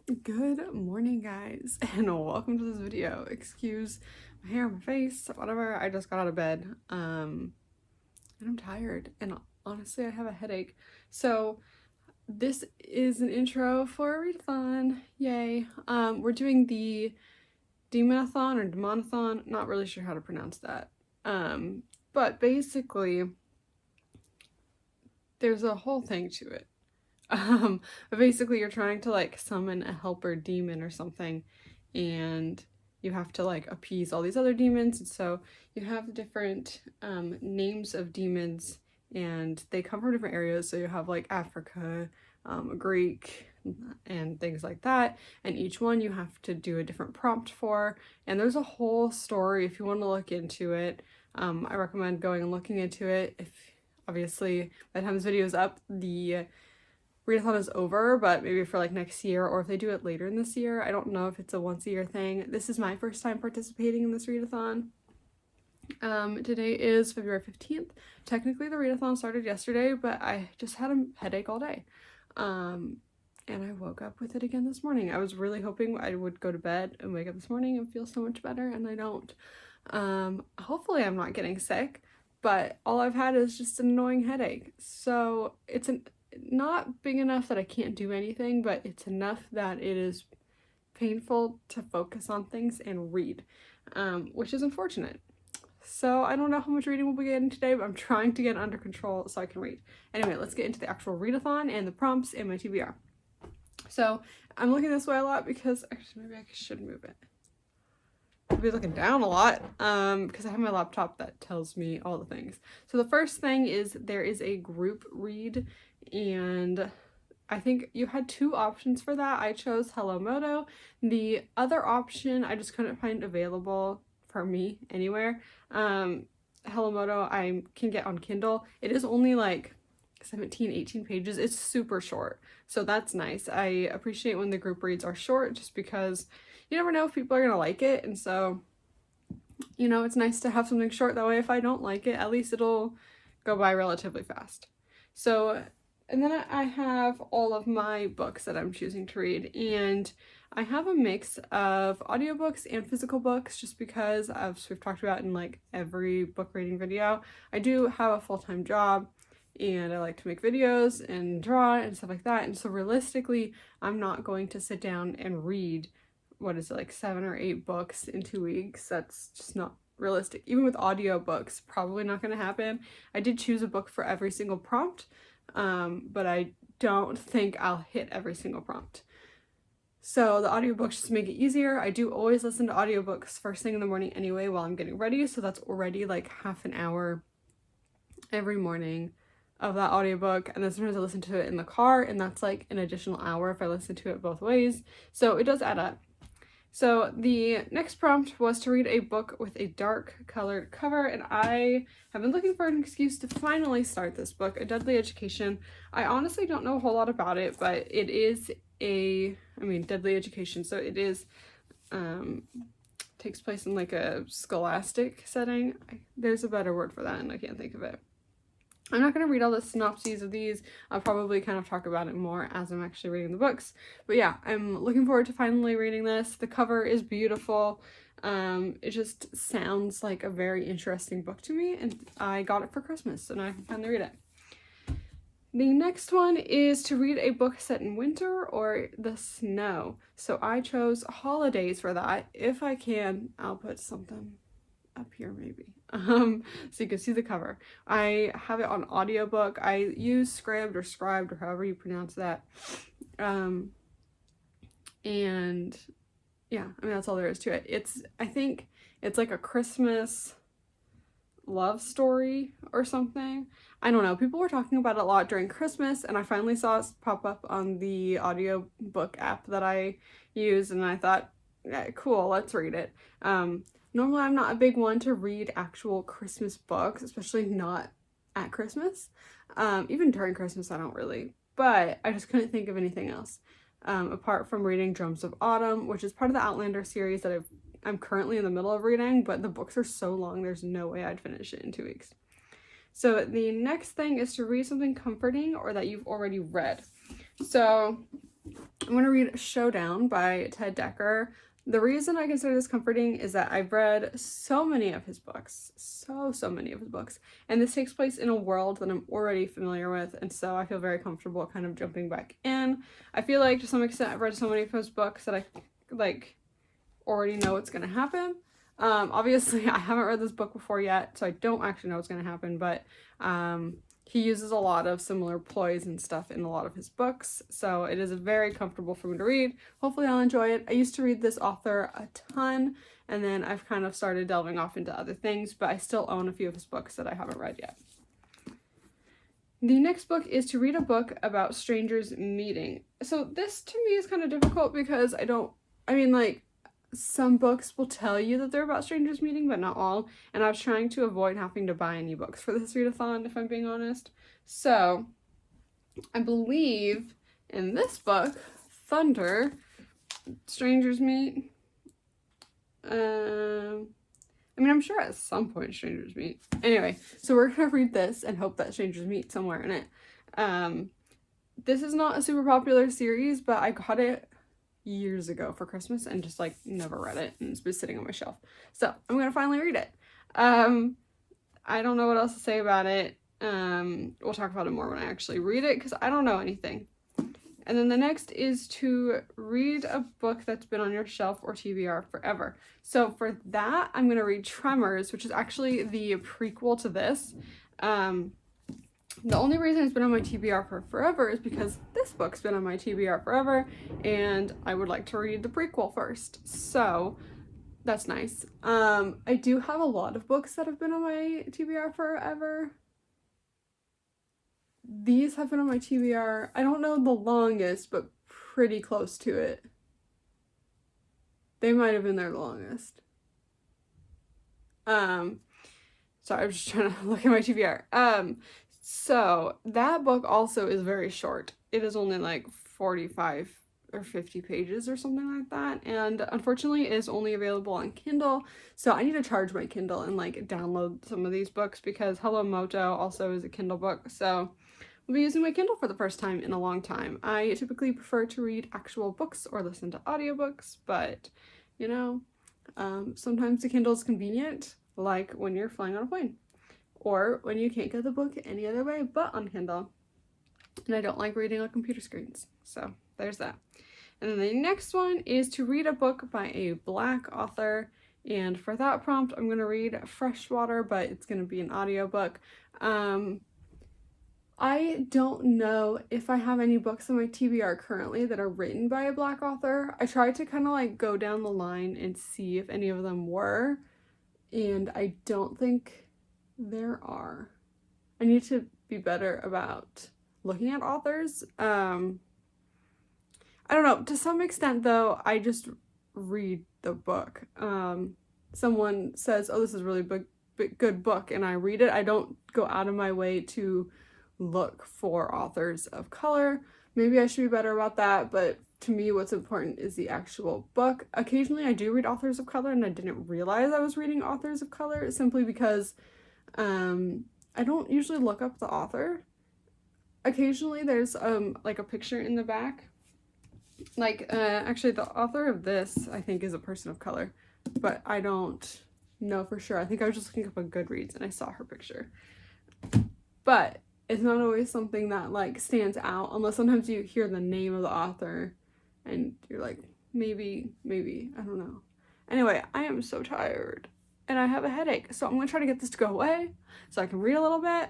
Good morning, guys, and welcome to this video. Excuse my hair on my face, whatever. I just got out of bed, and I'm tired, and honestly, I have a headache. So this is an intro for a readathon. Yay! We're doing the Demonathon or Demonathon. Not really sure how to pronounce that. But basically, there's a whole thing to it. But basically you're trying to like summon a helper demon or something, and you have to like appease all these other demons. And so you have different names of demons, and they come from different areas. So you have like Africa, Greek, and things like that. And each one you have to do a different prompt for. And there's a whole story if you want to look into it. I recommend going and looking into it. If obviously by the time this video is up, the readathon is over, but maybe for like next year, or if they do it later in this year. I don't know if it's a once a year thing. This is my first time participating in this readathon. Today is February 15th. Technically the readathon started yesterday, but I just had a headache all day. And I woke up with it again this morning. I was really hoping I would go to bed and wake up this morning and feel so much better, and I don't. Hopefully I'm not getting sick, but all I've had is just an annoying headache. So it's not big enough that I can't do anything, but it's enough that it is painful to focus on things and read, which is unfortunate. So I don't know how much reading we'll be getting today, but I'm trying to get it under control so I can read. Anyway, let's get into the actual readathon and the prompts and my TBR. So I'm looking this way a lot because actually maybe I should move it. I'll be looking down a lot because I have my laptop that tells me all the things. So the first thing is there is a group read, and I think you had two options for that. I chose Hello Moto. The other option I just couldn't find available for me anywhere. Hello Moto I can get on Kindle. It is only like 17-18 pages. It's super short, so that's nice. I appreciate when the group reads are short just because you never know if people are gonna like it, and so you know, it's nice to have something short. That way if I don't like it, at least it'll go by relatively fast. So, and then I have all of my books that I'm choosing to read, and I have a mix of audiobooks and physical books just because, as we've talked about in like every book reading video, I do have a full-time job and I like to make videos and draw and stuff like that, and so realistically I'm not going to sit down and read, what is it, like 7 or 8 books in 2 weeks. That's just not realistic. Even with audiobooks, probably not going to happen. I did choose a book for every single prompt, but I don't think I'll hit every single prompt. So the audiobooks just make it easier. I do always listen to audiobooks first thing in the morning anyway while I'm getting ready, so that's already like half an hour every morning of that audiobook, and then sometimes I listen to it in the car, and that's like an additional hour if I listen to it both ways, so it does add up. So the next prompt was to read a book with a dark colored cover, and I have been looking for an excuse to finally start this book, A Deadly Education. I honestly don't know a whole lot about it, but it is Deadly Education, so it is, takes place in like a scholastic setting. There's a better word for that and I can't think of it. I'm not going to read all the synopses of these. I'll probably kind of talk about it more as I'm actually reading the books. But yeah, I'm looking forward to finally reading this. The cover is beautiful. It just sounds like a very interesting book to me, and I got it for Christmas, so now I can finally read it. The next one is to read a book set in winter or the snow. So I chose holidays for that. If I can, I'll put something up here maybe, so you can see the cover. I have it on audiobook. I use Scribd or Scribed or however you pronounce that, and yeah, I mean that's all there is to it. I think it's like a Christmas love story or something. I don't know, people were talking about it a lot during Christmas, and I finally saw it pop up on the audiobook app that I use, and I thought, yeah, cool, let's read it. Normally I'm not a big one to read actual Christmas books, especially not at Christmas. Even during Christmas I don't really, but I just couldn't think of anything else. Apart from reading Drums of Autumn, which is part of the Outlander series that I'm currently in the middle of reading, but the books are so long there's no way I'd finish it in 2 weeks. So the next thing is to read something comforting or that you've already read. So I'm going to read Showdown by Ted Dekker. The reason I consider this comforting is that I've read so many of his books, so many of his books, and this takes place in a world that I'm already familiar with, and so I feel very comfortable kind of jumping back in. I feel like to some extent I've read so many of his books that I like already know what's going to happen. Obviously I haven't read this book before yet, so I don't actually know what's going to happen, but he uses a lot of similar ploys and stuff in a lot of his books, so it is very comfortable for me to read. Hopefully I'll enjoy it. I used to read this author a ton, and then I've kind of started delving off into other things, but I still own a few of his books that I haven't read yet. The next book is to read a book about strangers meeting. So this to me is kind of difficult because some books will tell you that they're about strangers meeting, but not all. And I was trying to avoid having to buy any books for this readathon, if I'm being honest. So I believe in this book, Thunder, strangers meet. I'm sure at some point strangers meet. Anyway, so we're gonna read this and hope that strangers meet somewhere in it. This is not a super popular series, but I got it years ago for Christmas and just like never read it, and it's been sitting on my shelf. So I'm gonna finally read it. I don't know what else to say about it. We'll talk about it more when I actually read it because I don't know anything. And then the next is to read a book that's been on your shelf or TBR forever. So for that, I'm gonna read Tremors, which is actually the prequel to this. The only reason it's been on my TBR for forever is because this book's been on my TBR forever, and I would like to read the prequel first. So that's nice. I do have a lot of books that have been on my TBR forever. These have been on my TBR, I don't know the longest, but pretty close to it. They might have been there the longest. Sorry, I'm just trying to look at my TBR. So that book also is very short. It is only like 45 or 50 pages or something like that, and unfortunately it is only available on Kindle, so I need to charge my Kindle and like download some of these books because Hello Moto also is a Kindle book, so I'll be using my Kindle for the first time in a long time. I typically prefer to read actual books or listen to audiobooks, but you know, sometimes the Kindle is convenient, like when you're flying on a plane or when you can't get the book any other way but on Kindle. And I don't like reading on computer screens, so there's that. And then the next one is to read a book by a Black author, and for that prompt I'm going to read Freshwater, but it's going to be an audiobook. I don't know if I have any books on my TBR currently that are written by a Black author. I tried to kind of like go down the line and see if any of them were, and I don't think there are. I need to be better about looking at authors. I don't know, to some extent though, I just read the book. Someone says, oh, this is a really good book, and I read it. I don't go out of my way to look for authors of color. Maybe I should be better about that, but to me what's important is the actual book. Occasionally I do read authors of color, and I didn't realize I was reading authors of color simply because I don't usually look up the author. Occasionally there's like a picture in the back. Like actually the author of this I think is a person of color, but I don't know for sure. I think I was just looking up on Goodreads and I saw her picture. But it's not always something that like stands out, unless sometimes you hear the name of the author and you're like, maybe, I don't know. Anyway, I am so tired and I have a headache, so I'm gonna try to get this to go away so I can read a little bit.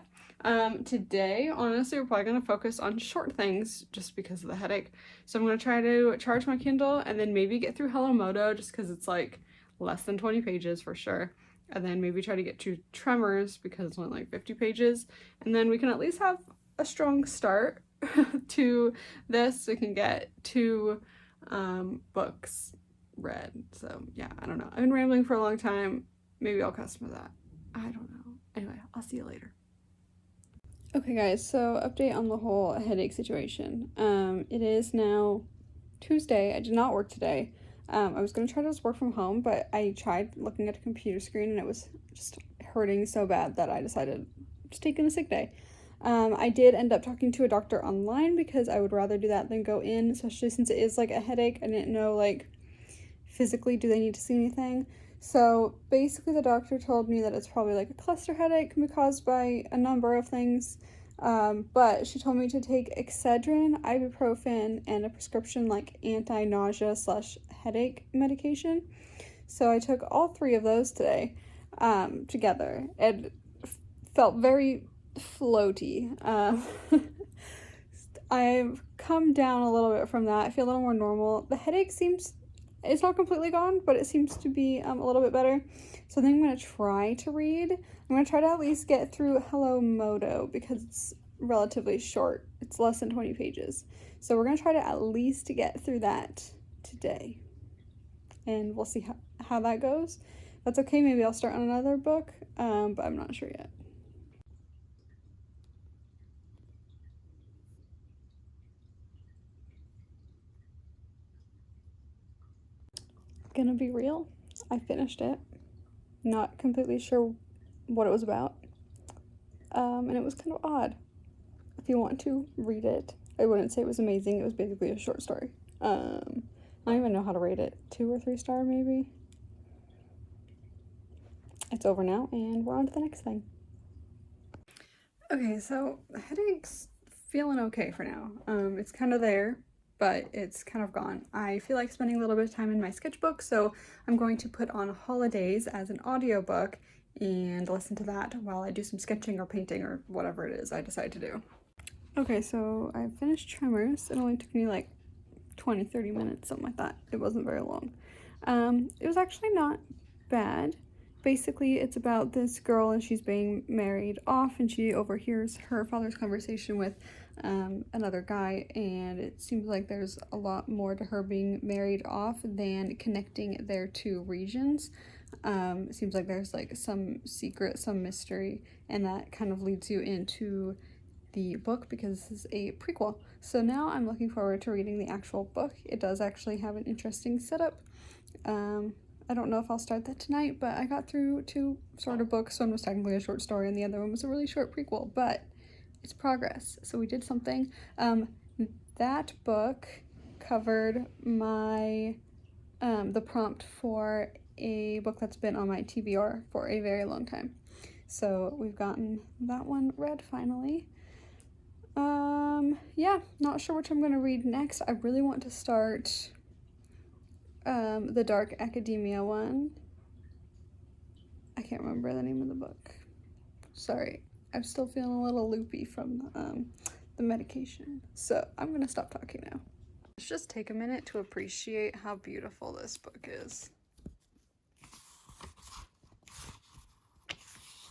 Today, honestly, we're probably gonna focus on short things just because of the headache. So I'm gonna try to charge my Kindle and then maybe get through Hello Moto just because it's like less than 20 pages for sure. And then maybe try to get to Tremors because it's only like 50 pages. And then we can at least have a strong start to this. We can get 2 books read. So yeah, I don't know. I've been rambling for a long time. Maybe I'll cut some of that. I don't know. Anyway, I'll see you later. Okay guys, so update on the whole headache situation. It is now Tuesday. I did not work today. I was going to try to just work from home, but I tried looking at a computer screen and it was just hurting so bad that I decided just taking a sick day. I did end up talking to a doctor online because I would rather do that than go in, especially since it is like a headache. I didn't know like physically do they need to see anything. So basically the doctor told me that it's probably like a cluster headache, can be caused by a number of things. But she told me to take Excedrin, ibuprofen, and a prescription like anti-nausea slash headache medication. So I took all three of those today together. It felt very floaty. I've come down a little bit from that. I feel a little more normal. The headache seems, it's not completely gone, but it seems to be a little bit better. So I think I'm going to try to read. I'm going to try to at least get through Hello Moto because it's relatively short. It's less than 20 pages. So we're going to try to at least get through that today. And we'll see how that goes. That's okay. Maybe I'll start on another book, but I'm not sure yet. Gonna be real, I finished it. Not completely sure what it was about. And it was kind of odd. If you want to read it, I wouldn't say it was amazing. It was basically a short story. I don't even know how to rate it. 2 or 3 star maybe. It's over now and we're on to the next thing. Okay, so the headache's feeling okay for now. It's kind of there, but it's kind of gone. I feel like spending a little bit of time in my sketchbook, so I'm going to put on Holidays as an audiobook and listen to that while I do some sketching or painting or whatever it is I decide to do. Okay, so I finished Tremors. It only took me like 20-30 minutes, something like that. It wasn't very long. It was actually not bad. Basically, it's about this girl and she's being married off and she overhears her father's conversation with another guy, and it seems like there's a lot more to her being married off than connecting their two regions. It seems like there's like some secret, some mystery, and that kind of leads you into the book because this is a prequel. So now I'm looking forward to reading the actual book. It does actually have an interesting setup. I don't know if I'll start that tonight, but I got through 2 sort of books. One was technically a short story and the other one was a really short prequel, but it's progress. So we did something. That book covered my the prompt for a book that's been on my TBR for a very long time. So we've gotten that one read finally. Yeah, not sure which I'm going to read next. I really want to start the Dark Academia one. I can't remember the name of the book. Sorry, I'm still feeling a little loopy from the medication. So I'm going to stop talking now. Let's just take a minute to appreciate how beautiful this book is.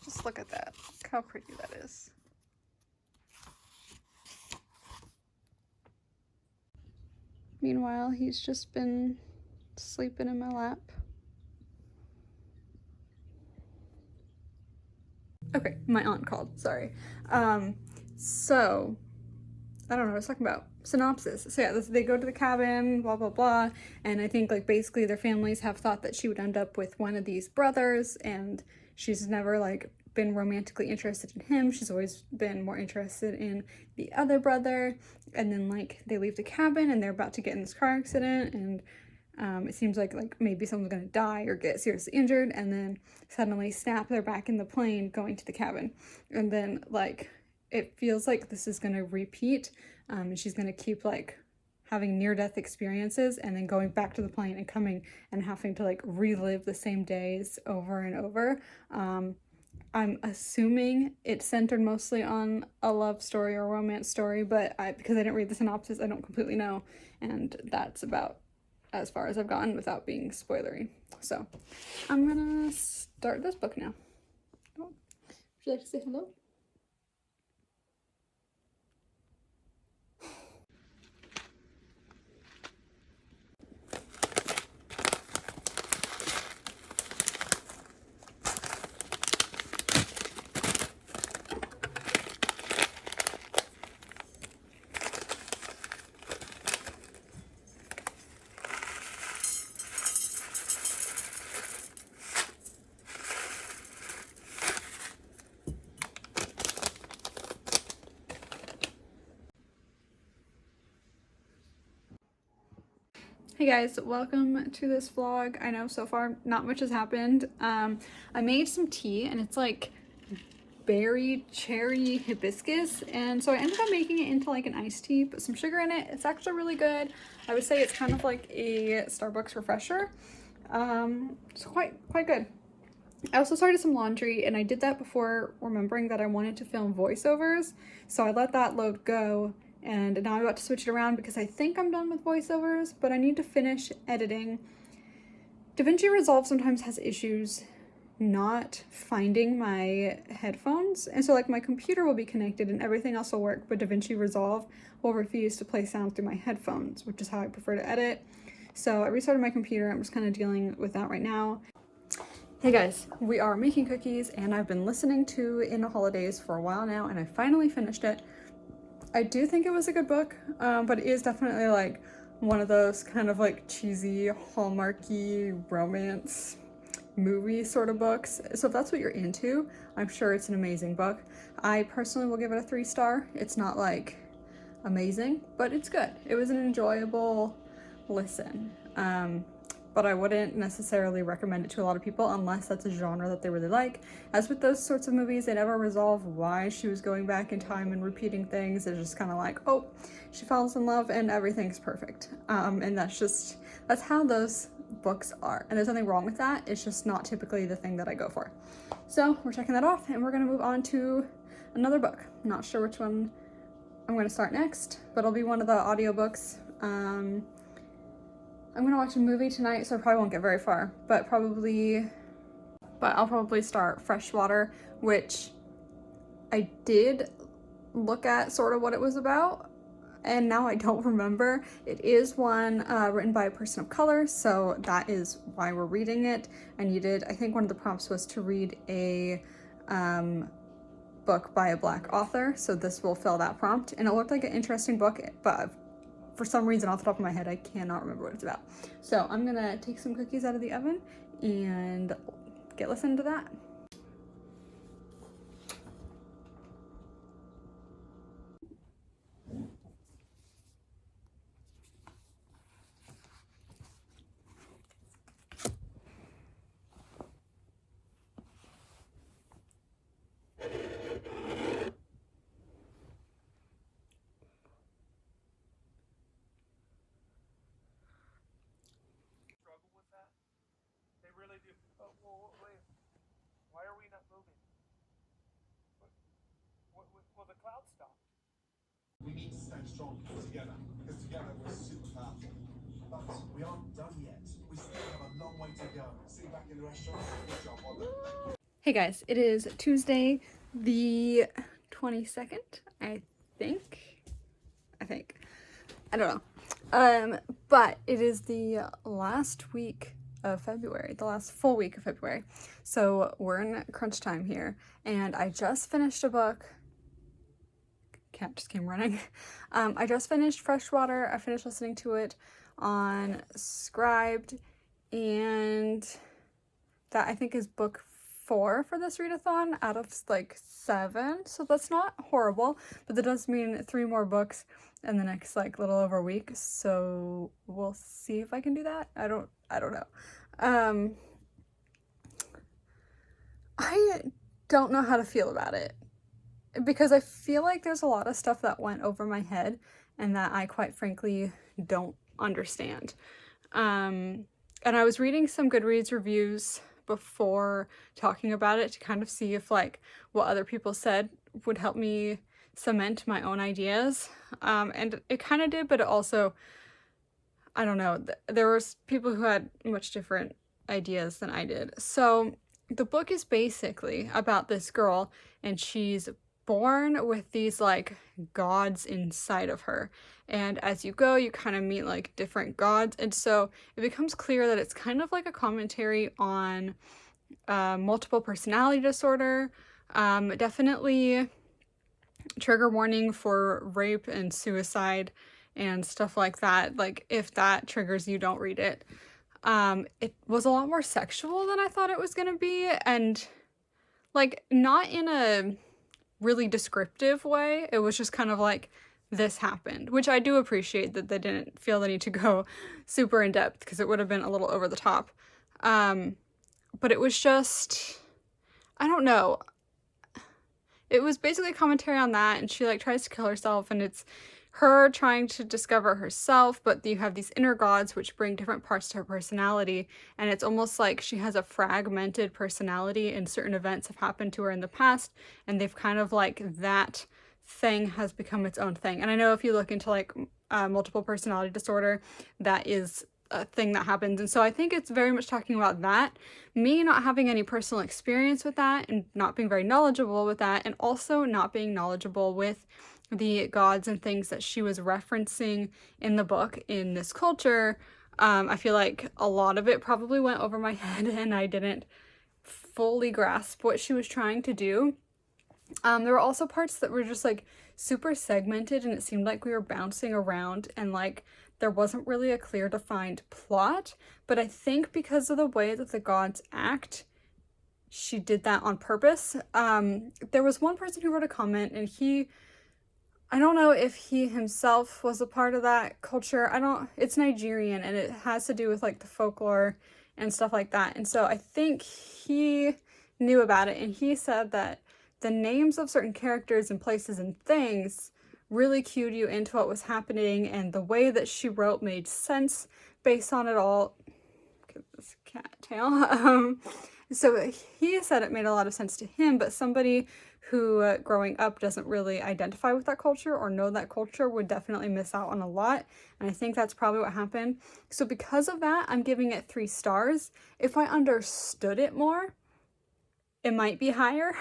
Just look at that. Look how pretty that is. Meanwhile, he's just been sleeping in my lap. Okay, my aunt called, sorry. So, I don't know what I was talking about. Synopsis. So yeah, they go to the cabin, blah, blah, blah, and I think like basically their families have thought that she would end up with one of these brothers, and she's never like been romantically interested in him. She's always been more interested in the other brother, and then like they leave the cabin and they're about to get in this car accident, and it seems like maybe someone's gonna die or get seriously injured, and then suddenly snap, they're back in the plane going to the cabin, and then like it feels like this is gonna repeat, and she's gonna keep like having near-death experiences and then going back to the plane and coming and having to like relive the same days over and over. I'm assuming it's centered mostly on a love story or romance story, but because I didn't read the synopsis, I don't completely know, and that's about as far as I've gotten without being spoilery. So I'm gonna start this book now. Oh, would you like to say hello? Hey guys, welcome to this vlog. I know so far not much has happened. I made some tea and it's like berry cherry hibiscus, and so I ended up making it into like an iced tea, put some sugar in it. It's actually really good. I would say it's kind of like a Starbucks refresher. It's quite good. I also started some laundry, and I did that before remembering that I wanted to film voiceovers, so I let that load go, and now I'm about to switch it around because I think I'm done with voiceovers, but I need to finish editing. DaVinci Resolve sometimes has issues not finding my headphones, and so like my computer will be connected and everything else will work, but DaVinci Resolve will refuse to play sound through my headphones, which is how I prefer to edit. So I restarted my computer. I'm just kind of dealing with that right now. Hey guys, we are making cookies, and I've been listening to In the Holidays for a while now, and I finally finished it. I do think it was a good book, but it is definitely like one of those kind of like cheesy, hallmarky romance movie sort of books. So if that's what you're into, I'm sure it's an amazing book. I personally will give it a 3-star. It's not like amazing, but it's good. It was an enjoyable listen. But I wouldn't necessarily recommend it to a lot of people unless that's a genre that they really like. As with those sorts of movies, they never resolve why she was going back in time and repeating things. It's just kind of like, oh, she falls in love and everything's perfect. And that's how those books are. And there's nothing wrong with that. It's just not typically the thing that I go for. So we're checking that off, and we're gonna move on to another book. Not sure which one I'm gonna start next, but it'll be one of the audiobooks. I'm gonna watch a movie tonight, so I probably won't get very far, but I'll probably start Freshwater, which I did look at sort of what it was about, and now I don't remember. It is one written by a person of color, so that is why we're reading it. I think one of the prompts was to read a book by a Black author, so this will fill that prompt, and it looked like an interesting book, but for some reason, off the top of my head, I cannot remember what it's about. So I'm gonna take some cookies out of the oven and get listening to that. Why are we not moving? Will the cloud stop? We need to stand strong together, because together we're super powerful. But we aren't done yet. We still have a long way to go. See you back in the restaurant. Good job, Oliver. Hey guys, it is Tuesday, the 22nd, I think. I don't know. But it is the last week of February, the last full week of February. So we're in crunch time here, and I just finished a book. Cat just came running. I just finished Freshwater. I finished listening to it on Scribed, and that I think is book 4 for this readathon out of like 7, so that's not horrible, but that does mean 3 more books in the next like little over a week, so we'll see if I can do that. I don't know. I don't know how to feel about it, because I feel like there's a lot of stuff that went over my head and that I quite frankly don't understand. And I was reading some Goodreads reviews before talking about it to kind of see if like what other people said would help me cement my own ideas. And it kind of did, but it also, I don't know, there was people who had much different ideas than I did. So the book is basically about this girl, and she's born with these like gods inside of her, and as you go you kind of meet like different gods, and so it becomes clear that it's kind of like a commentary on multiple personality disorder. Definitely trigger warning for rape and suicide and stuff like that. Like if that triggers you, don't read it. It was a lot more sexual than I thought it was gonna be, and like not in a really descriptive way. It was just kind of like this happened, which I do appreciate that they didn't feel the need to go super in depth because it would have been a little over the top. But it was just, I don't know. It was basically a commentary on that, and she like tries to kill herself, and it's her trying to discover herself, but you have these inner gods which bring different parts to her personality, and it's almost like she has a fragmented personality, and certain events have happened to her in the past, and they've kind of like that thing has become its own thing. And I know if you look into like multiple personality disorder, that is a thing that happens. And so I think it's very much talking about that. Me not having any personal experience with that and not being very knowledgeable with that, and also not being knowledgeable with the gods and things that she was referencing in the book in this culture. I feel like a lot of it probably went over my head and I didn't fully grasp what she was trying to do. There were also parts that were just like super segmented, and it seemed like we were bouncing around and like there wasn't really a clear defined plot. But I think because of the way that the gods act, she did that on purpose. There was one person who wrote a comment, and I don't know if he himself was a part of that culture. It's Nigerian, and it has to do with like the folklore and stuff like that. And so I think he knew about it, and he said that the names of certain characters and places and things really cued you into what was happening, and the way that she wrote made sense based on it all. Look at this cat tail. So he said it made a lot of sense to him, but somebody who growing up doesn't really identify with that culture or know that culture would definitely miss out on a lot. And I think that's probably what happened. So because of that, I'm giving it 3 stars. If I understood it more, it might be higher.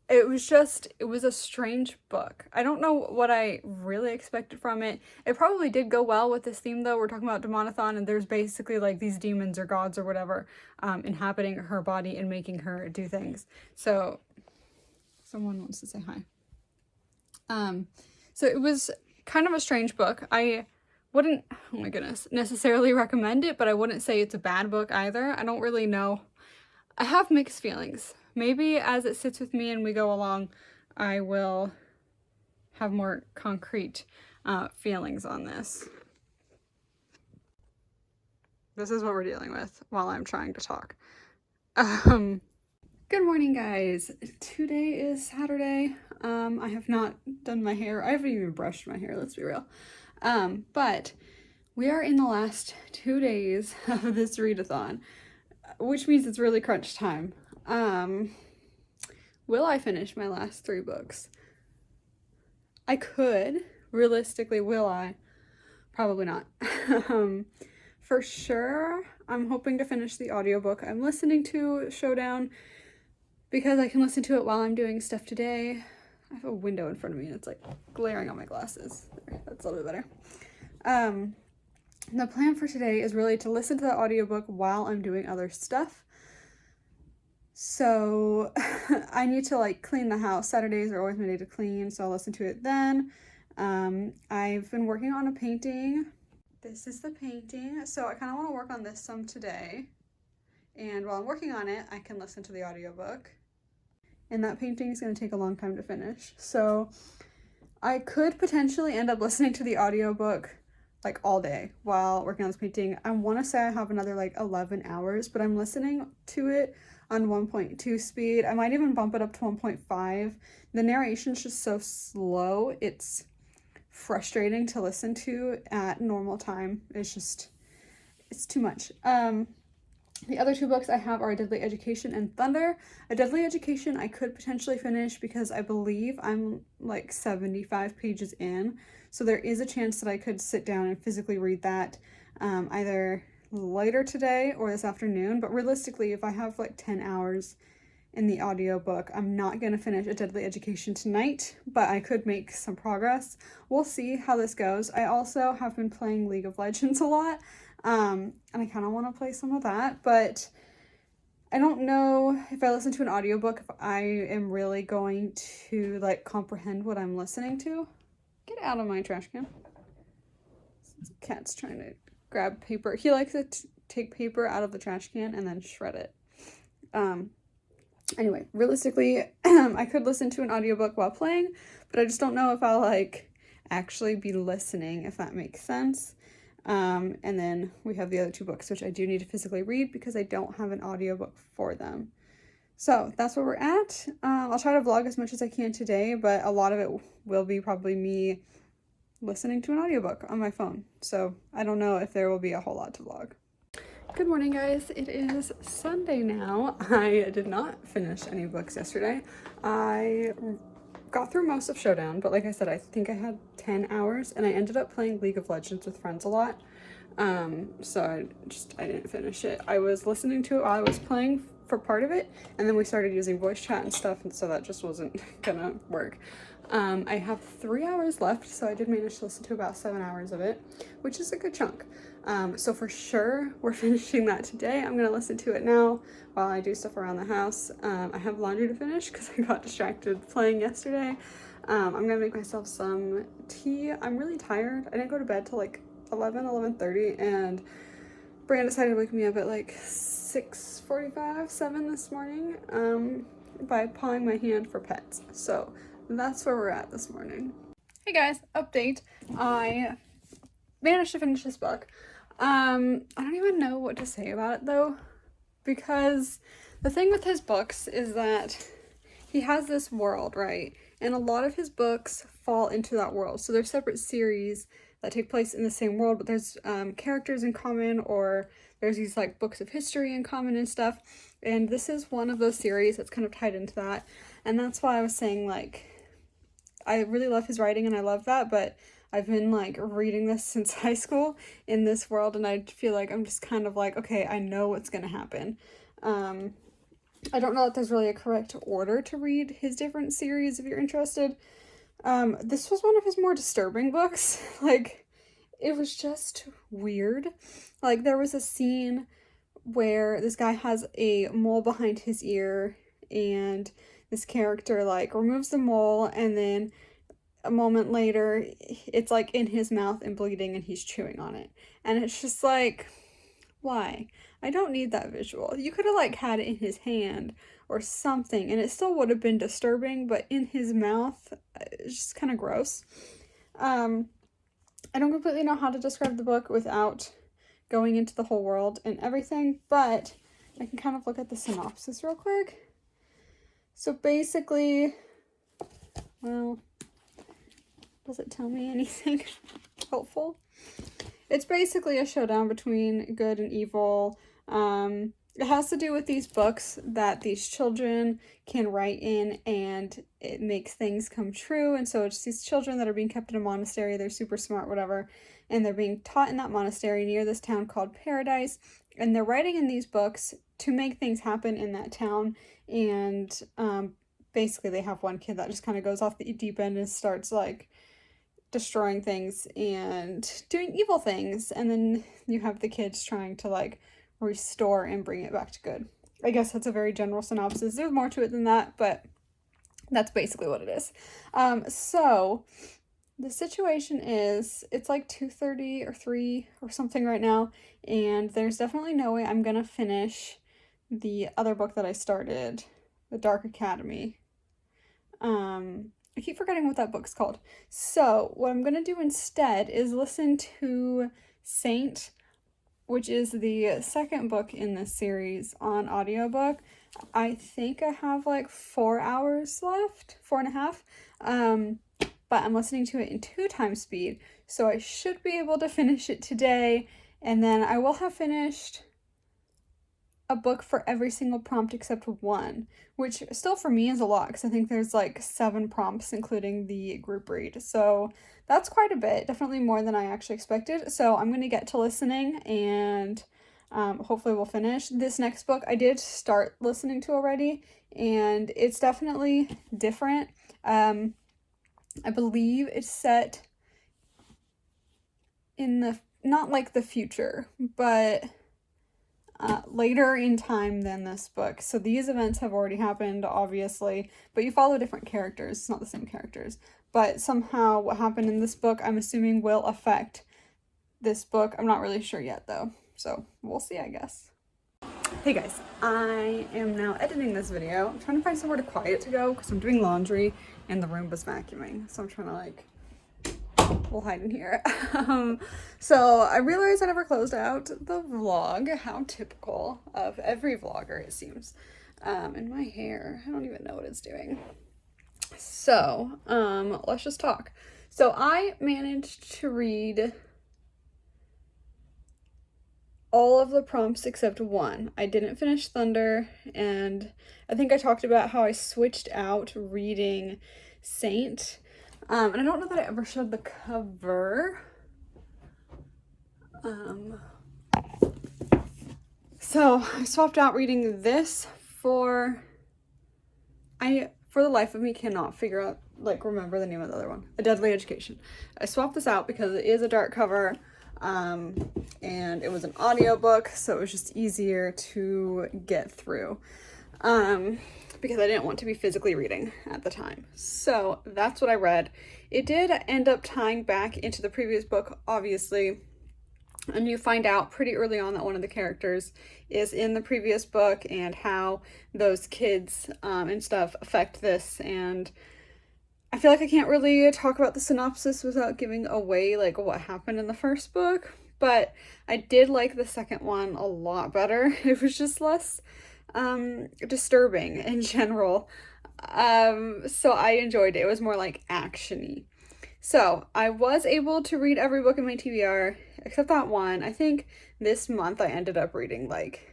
It was a strange book. I don't know what I really expected from it. It probably did go well with this theme, though. We're talking about Demonathon, and there's basically like these demons or gods or whatever inhabiting her body and making her do things. So someone wants to say hi. So it was kind of a strange book. I wouldn't, oh my goodness, necessarily recommend it, but I wouldn't say it's a bad book either. I don't really know. I have mixed feelings. Maybe as it sits with me and we go along, I will have more concrete feelings on this. This is what we're dealing with while I'm trying to talk. Good morning, guys. Today is Saturday. I have not done my hair. I haven't even brushed my hair, let's be real. But we are in the last 2 days of this readathon, which means it's really crunch time. Will I finish my last 3 books? I could. Realistically, will I? Probably not. For sure, I'm hoping to finish the audiobook I'm listening to, Showdown, because I can listen to it while I'm doing stuff today. I have a window in front of me and it's like glaring on my glasses. There, that's a little bit better. The plan for today is really to listen to the audiobook while I'm doing other stuff. So I need to like clean the house. Saturdays are always my day to clean, so I'll listen to it then. I've been working on a painting. This is the painting. So I kind of want to work on this some today. And while I'm working on it, I can listen to the audiobook. And that painting is going to take a long time to finish. So I could potentially end up listening to the audiobook like all day while working on this painting. I want to say I have another like 11 hours, but I'm listening to it on 1.2 speed. I might even bump it up to 1.5. The narration's just so slow. It's frustrating to listen to at normal time. It's too much. The other 2 books I have are A Deadly Education and Thunder. A Deadly Education I could potentially finish because I believe I'm like 75 pages in. So there is a chance that I could sit down and physically read that either later today or this afternoon. But realistically, if I have like 10 hours in the audiobook, I'm not going to finish A Deadly Education tonight, but I could make some progress. We'll see how this goes. I also have been playing League of Legends a lot. And I kind of want to play some of that, but I don't know if I listen to an audiobook if I am really going to like comprehend what I'm listening to. Get out of my trash can. This cat's trying to grab paper. He likes to take paper out of the trash can and then shred it. Anyway, realistically, I could listen to an audiobook while playing, but I just don't know if I'll like actually be listening, if that makes sense. And then we have the other two books, which I do need to physically read because I don't have an audiobook for them. So that's where we're at. I'll try to vlog as much as I can today, but a lot of it will be probably me listening to an audiobook on my phone. So I don't know if there will be a whole lot to vlog. Good morning, guys. It is Sunday now. I did not finish any books yesterday. I got through most of Showdown, but like I said, I think I had 10 hours, and I ended up playing League of Legends with friends a lot. So I didn't finish it. I was listening to it while I was playing for part of it, and then we started using voice chat and stuff, and so that just wasn't gonna work. I have 3 hours left, so I did manage to listen to about 7 hours of it, which is a good chunk. So for sure, we're finishing that today. I'm gonna listen to it now while I do stuff around the house. I have laundry to finish because I got distracted playing yesterday. I'm gonna make myself some tea. I'm really tired. I didn't go to bed till like 11:30, and Brand decided to wake me up at like 6:45, 7 this morning, by pawing my hand for pets. So that's where we're at this morning. Hey guys, update. I managed to finish this book. I don't even know what to say about it though, because the thing with his books is that he has this world, right? And a lot of his books fall into that world. So they're separate series that take place in the same world, but there's characters in common, or there's these like books of history in common and stuff. And this is one of those series that's kind of tied into that. And that's why I was saying, like, I really love his writing and I love that, but I've been like reading this since high school in this world, and I feel like I'm just kind of like, okay, I know what's gonna happen. I don't know if there's really a correct order to read his different series if you're interested. This was one of his more disturbing books. Like, it was just weird. Like, there was a scene where this guy has a mole behind his ear, and this character like removes the mole, and then a moment later it's like in his mouth and bleeding, and he's chewing on it. And it's just like, why? I don't need that visual. You could have like had it in his hand or something, and it still would have been disturbing, but in his mouth, it's just kind of gross. I don't completely know how to describe the book without going into the whole world and everything, but I can kind of look at the synopsis real quick. So basically, well, does it tell me anything helpful? It's basically a showdown between good and evil. It has to do with these books that these children can write in, and it makes things come true. And so it's these children that are being kept in a monastery. They're super smart, whatever, and they're being taught in that monastery near this town called Paradise. And they're writing in these books to make things happen in that town. And basically they have one kid that just kind of goes off the deep end and starts like destroying things and doing evil things, and then you have the kids trying to like restore and bring it back to good. I guess that's a very general synopsis. There's more to it than that, but that's basically what it is. So the situation is, it's like 2:30 or 3 or something right now, and there's definitely no way I'm gonna finish the other book that I started, The Dark Academy. I keep forgetting what that book's called. So what I'm gonna do instead is listen to Saint, which is the second book in this series, on audiobook. I think I have like 4 hours left, 4.5. But I'm listening to it in 2 times speed, so I should be able to finish it today, and then I will have finished a book for every single prompt except one, which still for me is a lot because I think there's like 7 prompts including the group read. So that's quite a bit, definitely more than I actually expected. So I'm going to get to listening, and hopefully we'll finish. This next book I did start listening to already, and it's definitely different. I believe it's set in the, not like the future, but later in time than this book. So these events have already happened, obviously, but you follow different characters. It's not the same characters. But somehow what happened in this book, I'm assuming, will affect this book. I'm not really sure yet, though. So we'll see, I guess. Hey guys, I am now editing this video. I'm trying to find somewhere to quiet to go because I'm doing laundry and the room was vacuuming. So I'm trying to like, we'll hide in here. So I realized I never closed out the vlog. How typical of every vlogger it seems. And my hair, I don't even know what it's doing. So, let's just talk. So I managed to read all of the prompts except one. I didn't finish Thunder, and I think I talked about how I switched out reading Saint. And I don't know that I ever showed the cover. So I swapped out reading this for the life of me cannot figure out, like, remember the name of the other one. A Deadly Education. I swapped this out because it is a dark cover, and it was an audiobook, so it was just easier to get through, because I didn't want to be physically reading at the time. So that's what I read. It did end up tying back into the previous book, obviously, and you find out pretty early on that one of the characters is in the previous book and how those kids and stuff affect this. And I feel like I can't really talk about the synopsis without giving away like what happened in the first book, but I did like the second one a lot better. It was just less disturbing in general. So I enjoyed it. It was more like action-y. So I was able to read every book in my TBR except that one. I think this month I ended up reading like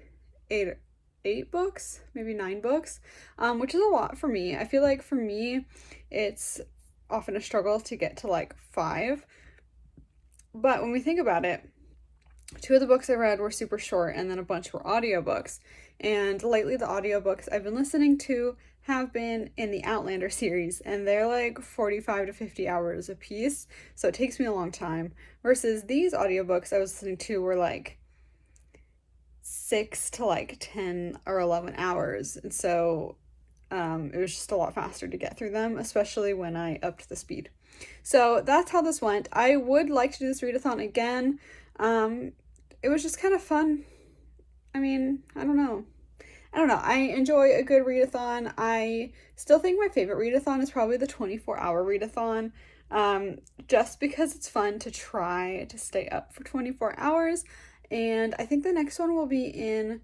eight books, maybe 9 books, which is a lot for me. I feel like for me, it's often a struggle to get to like 5. But when we think about it, 2 of the books I read were super short and then a bunch were audiobooks. And lately the audiobooks I've been listening to have been in the Outlander series, and they're like 45 to 50 hours a piece, so it takes me a long time, versus these audiobooks I was listening to were like 6 to like 10 or 11 hours, and so it was just a lot faster to get through them, especially when I upped the speed. So that's how this went. I would like to do this readathon again. It was just kind of fun. I mean, I don't know. I enjoy a good readathon. I still think my favorite readathon is probably the 24-hour readathon, just because it's fun to try to stay up for 24 hours. And I think the next one will be in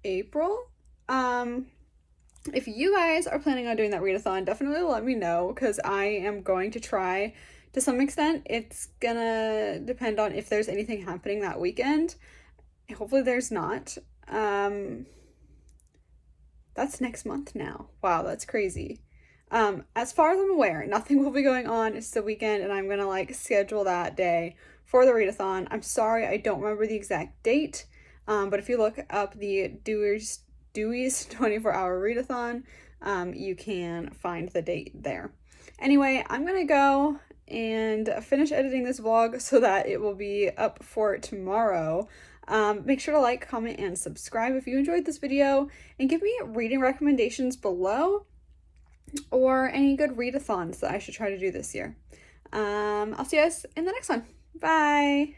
April. If you guys are planning on doing that readathon, definitely let me know, because I am going to try to some extent. It's gonna depend on if there's anything happening that weekend. Hopefully there's not. That's next month now. Wow, that's crazy. As far as I'm aware, nothing will be going on. It's the weekend, and I'm gonna like schedule that day for the readathon. I'm sorry, I don't remember the exact date, but if you look up the Dewey's 24-hour readathon, you can find the date there. Anyway, I'm gonna go and finish editing this vlog so that it will be up for tomorrow. Make sure to like, comment, and subscribe if you enjoyed this video, and give me reading recommendations below or any good readathons that I should try to do this year. I'll see you guys in the next one. Bye!